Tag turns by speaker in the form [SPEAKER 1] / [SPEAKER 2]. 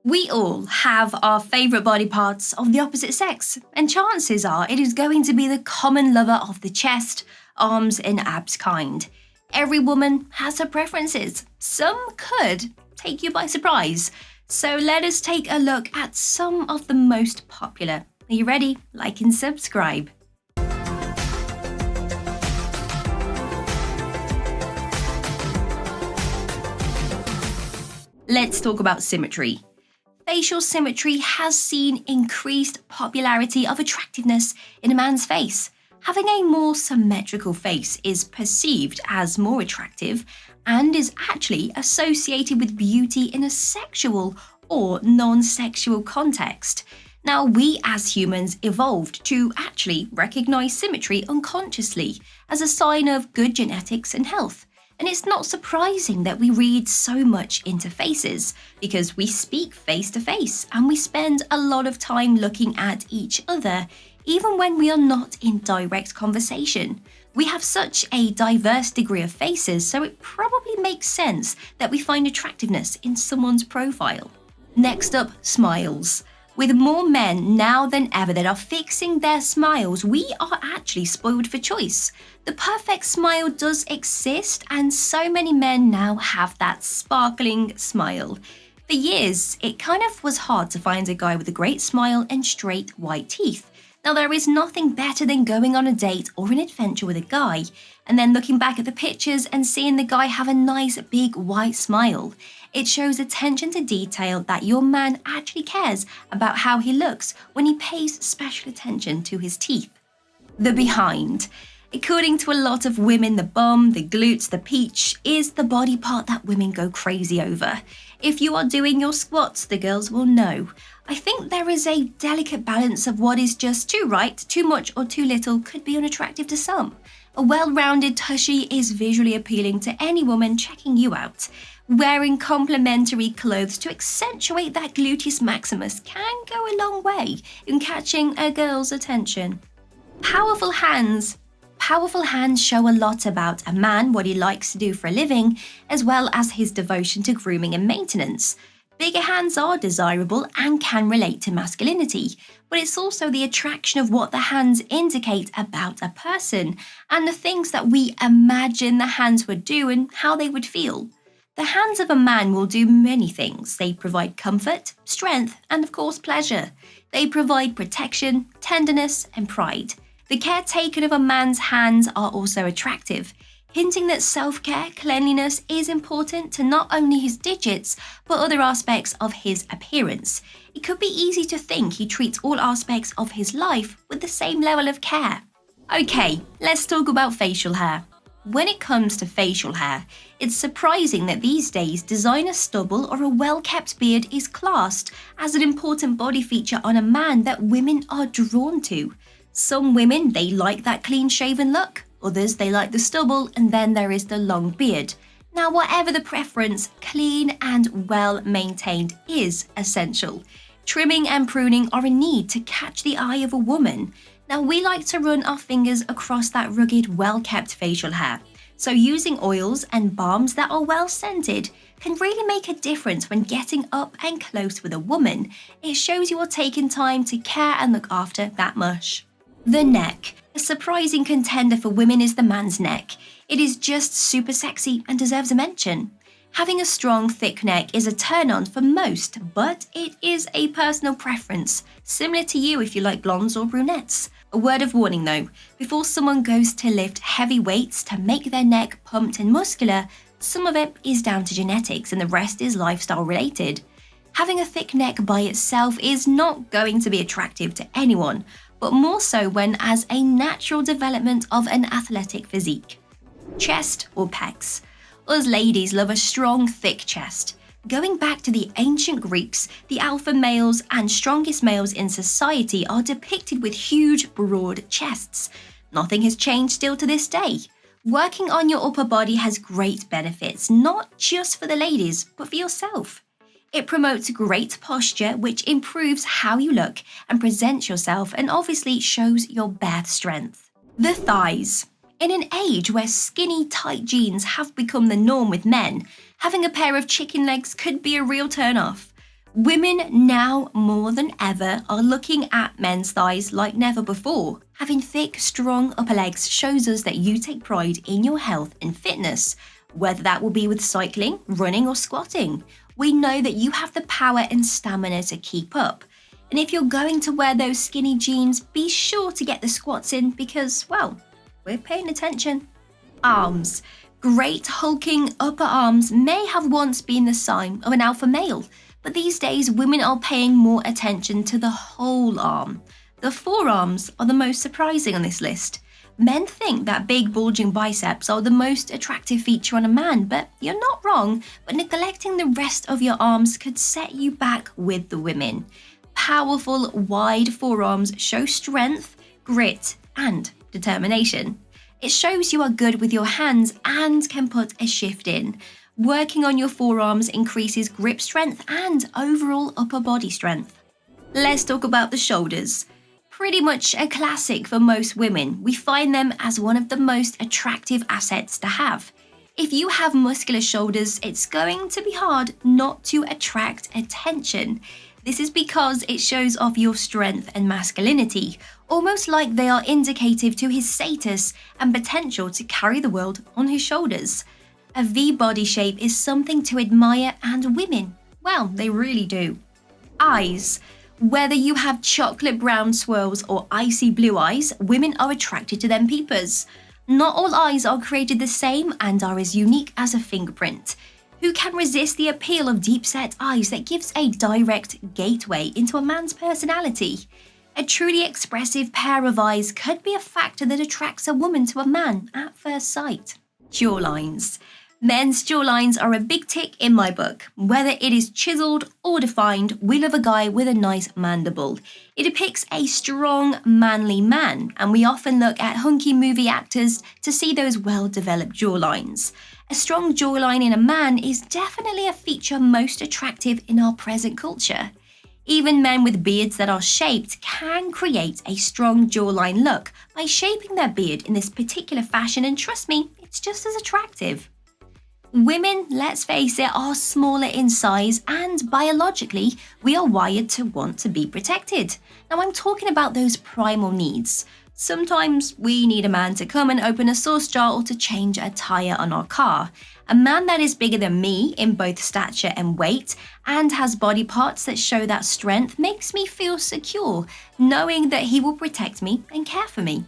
[SPEAKER 1] We all have our favourite body parts of the opposite sex, and chances are it is going to be the common lover of the chest, arms, and abs kind. Every woman has her preferences. Some could take you by surprise. So let us take a look at some of the most popular. Are you ready? Like and subscribe. Let's talk about symmetry. Facial symmetry has seen increased popularity of attractiveness in a man's face. Having a more symmetrical face is perceived as more attractive and is actually associated with beauty in a sexual or non-sexual context. Now, we as humans evolved to actually recognize symmetry unconsciously as a sign of good genetics and health. And it's not surprising that we read so much into faces, because we speak face to face and we spend a lot of time looking at each other, even when we are not in direct conversation. We have such a diverse degree of faces, so it probably makes sense that we find attractiveness in someone's profile. Next up, smiles. With more men now than ever that are fixing their smiles, we are actually spoiled for choice. The perfect smile does exist, and so many men now have that sparkling smile. For years, it kind of was hard to find a guy with a great smile and straight white teeth. Now, there is nothing better than going on a date or an adventure with a guy, and then looking back at the pictures and seeing the guy have a nice big white smile. It shows attention to detail that your man actually cares about how he looks when he pays special attention to his teeth. The behind. According to a lot of women, the bum, the glutes, the peach is the body part that women go crazy over. If you are doing your squats, the girls will know. I think there is a delicate balance of what is just too right, too much or too little could be unattractive to some. A well-rounded tushy is visually appealing to any woman checking you out. Wearing complementary clothes to accentuate that gluteus maximus can go a long way in catching a girl's attention. Powerful hands. Powerful hands show a lot about a man, what he likes to do for a living, as well as his devotion to grooming and maintenance. Bigger hands are desirable and can relate to masculinity, but it's also the attraction of what the hands indicate about a person and the things that we imagine the hands would do and how they would feel. The hands of a man will do many things. They provide comfort, strength, and of course pleasure. They provide protection, tenderness, and pride. The care taken of a man's hands are also attractive, hinting that self-care, cleanliness is important to not only his digits, but other aspects of his appearance. It could be easy to think he treats all aspects of his life with the same level of care. Okay, let's talk about facial hair. When it comes to facial hair, it's surprising that these days designer stubble or a well-kept beard is classed as an important body feature on a man that women are drawn to. Some women, they like that clean-shaven look. Others, they like the stubble, and then there is the long beard. Now, whatever the preference, clean and well-maintained is essential. Trimming and pruning are a need to catch the eye of a woman. Now, we like to run our fingers across that rugged, well-kept facial hair. So using oils and balms that are well-scented can really make a difference when getting up and close with a woman. It shows you are taking time to care and look after that mush. The neck. A surprising contender for women is the man's neck. It is just super sexy and deserves a mention. Having a strong, thick neck is a turn-on for most, but it is a personal preference, similar to you if you like blondes or brunettes. A word of warning though, before someone goes to lift heavy weights to make their neck pumped and muscular, some of it is down to genetics and the rest is lifestyle related. Having a thick neck by itself is not going to be attractive to anyone, but more so when as a natural development of an athletic physique. Chest or pecs. Us ladies love a strong, thick chest. Going back to the ancient Greeks, the alpha males and strongest males in society are depicted with huge, broad chests. Nothing has changed still to this day. Working on your upper body has great benefits, not just for the ladies, but for yourself. It promotes great posture, which improves how you look and present yourself and obviously shows your bare strength. The thighs. In an age where skinny, tight jeans have become the norm with men, having a pair of chicken legs could be a real turn-off. Women now more than ever are looking at men's thighs like never before. Having thick, strong upper legs shows us that you take pride in your health and fitness, whether that will be with cycling, running, or squatting. We know that you have the power and stamina to keep up. And if you're going to wear those skinny jeans, be sure to get the squats in because, well, we're paying attention. Arms. Great hulking upper arms may have once been the sign of an alpha male, but these days women are paying more attention to the whole arm. The forearms are the most surprising on this list. Men think that big bulging biceps are the most attractive feature on a man, but you're not wrong, but neglecting the rest of your arms could set you back with the women. Powerful, wide forearms show strength, grit, and determination. It shows you are good with your hands and can put a shift in. Working on your forearms increases grip strength and overall upper body strength. Let's talk about the shoulders. Pretty much a classic for most women. We find them as one of the most attractive assets to have. If you have muscular shoulders, it's going to be hard not to attract attention. This is because it shows off your strength and masculinity, almost like they are indicative to his status and potential to carry the world on his shoulders. A V body shape is something to admire, and women, well, they really do. Eyes. Whether you have chocolate brown swirls or icy blue eyes, women are attracted to them peepers. Not all eyes are created the same and are as unique as a fingerprint. Who can resist the appeal of deep-set eyes that gives a direct gateway into a man's personality? A truly expressive pair of eyes could be a factor that attracts a woman to a man at first sight. Jawlines. Men's jawlines are a big tick in my book. Whether it is chiseled or defined, we love a guy with a nice mandible. It depicts a strong, manly man, and we often look at hunky movie actors to see those well-developed jawlines. A strong jawline in a man is definitely a feature most attractive in our present culture. Even men with beards that are shaped can create a strong jawline look by shaping their beard in this particular fashion, and trust me, it's just as attractive. Women, let's face it, are smaller in size, and biologically, we are wired to want to be protected. Now, I'm talking about those primal needs. Sometimes we need a man to come and open a sauce jar or to change a tire on our car. A man that is bigger than me in both stature and weight and has body parts that show that strength makes me feel secure, knowing that he will protect me and care for me.